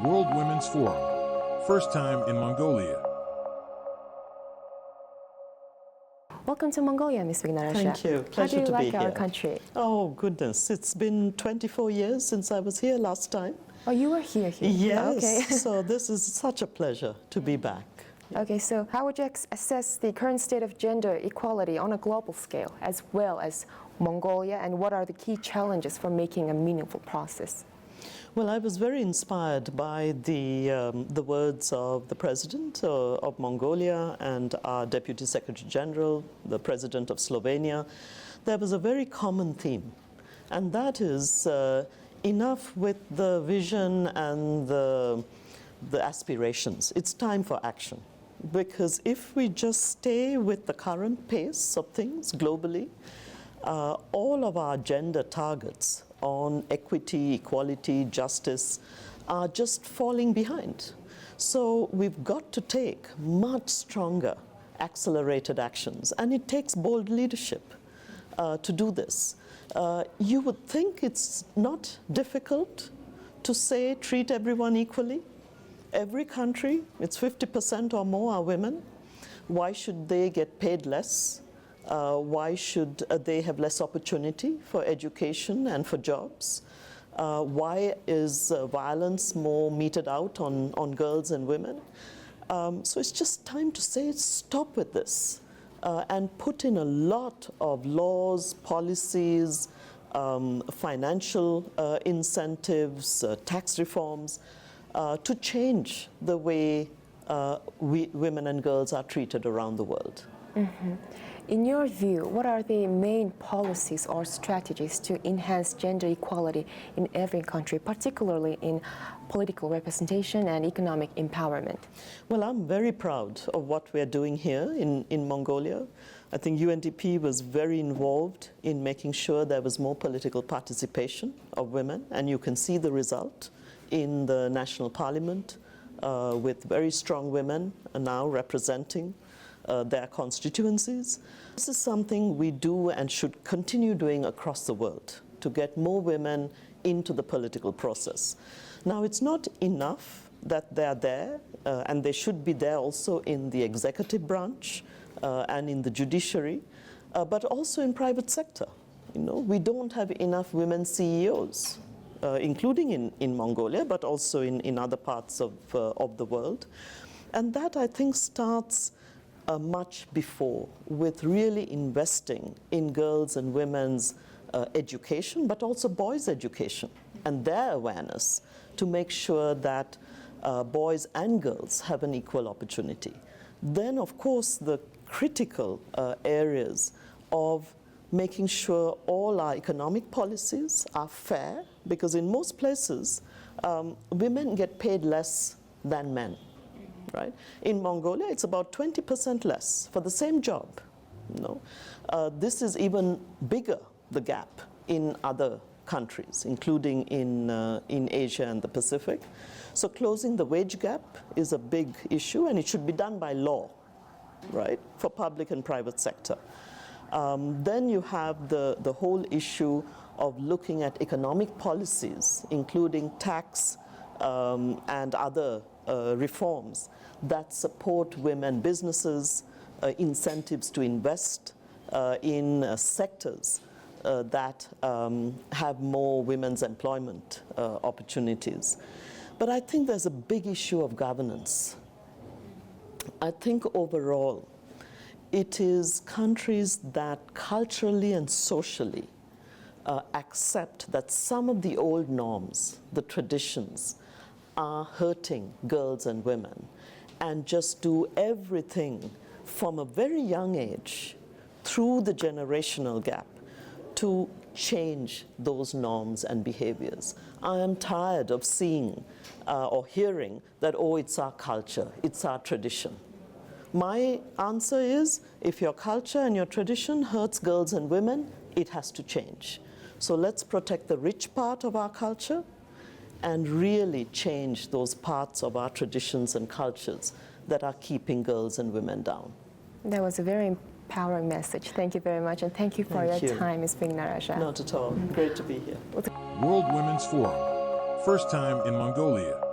World Women's Forum, first time in Mongolia. Welcome to Mongolia, Ms. Wignaraja. Thank you. Pleasure to be here. How do you like our country? Oh, goodness. It's been 24 years since I was here last time. Oh, you were here? Yes. Okay. So this is such a pleasure to be back. Okay, so how would you assess the current state of gender equality on a global scale, as well as Mongolia, and what are the key challenges for making a meaningful process? Well, I was very inspired by the words of the President of Mongolia and our Deputy Secretary General, the President of Slovenia. There was a very common theme, and that is enough with the vision and the aspirations. It's time for action. Because if we just stay with the current pace of things globally, all of our gender targets on equity, equality, justice are just falling behind. So we've got to take much stronger accelerated actions, and it takes bold leadership to do this. You would think it's not difficult to say treat everyone equally. Every country, it's 50% or more are women. Why should they get paid less? Why should they have less opportunity for education and for jobs? Why is violence more meted out on girls and women? So it's just time to say stop with this and put in a lot of laws, policies, financial incentives, tax reforms to change the way women and girls are treated around the world. Mm-hmm. In your view, what are the main policies or strategies to enhance gender equality in every country, particularly in political representation and economic empowerment? Well, I'm very proud of what we're doing here in Mongolia. I think UNDP was very involved in making sure there was more political participation of women, and you can see the result in the national parliament with very strong women now representing their constituencies. This is something we do and should continue doing across the world to get more women into the political process. Now, it's not enough that they're there, and they should be there also in the executive branch and in the judiciary, but also in private sector. You know, we don't have enough women CEOs. Including in Mongolia, but also in other parts of the world. And that, I think, starts much before, with really investing in girls' and women's education, but also boys' education and their awareness to make sure that boys and girls have an equal opportunity. Then, of course, the critical areas of making sure all our economic policies are fair, because in most places, women get paid less than men, right? In Mongolia, it's about 20% less for the same job. You know? This is even bigger, the gap, in other countries, including in Asia and the Pacific. So closing the wage gap is a big issue, and it should be done by law, right, for public and private sector. Then you have the whole issue of looking at economic policies, including tax and other reforms that support women businesses, incentives to invest in sectors that have more women's employment opportunities. But I think there's a big issue of governance. I think overall, it is countries that culturally and socially accept that some of the old norms, the traditions, are hurting girls and women, and just do everything from a very young age through the generational gap to change those norms and behaviors. I am tired of seeing or hearing that, oh, it's our culture, it's our tradition. My answer is, if your culture and your tradition hurts girls and women, it has to change. So let's protect the rich part of our culture and really change those parts of our traditions and cultures that are keeping girls and women down. That was a very empowering message. Thank you very much, and thank you for your time, Ms. Wignaraja. Not at all. Great to be here. World Women's Forum, first time in Mongolia.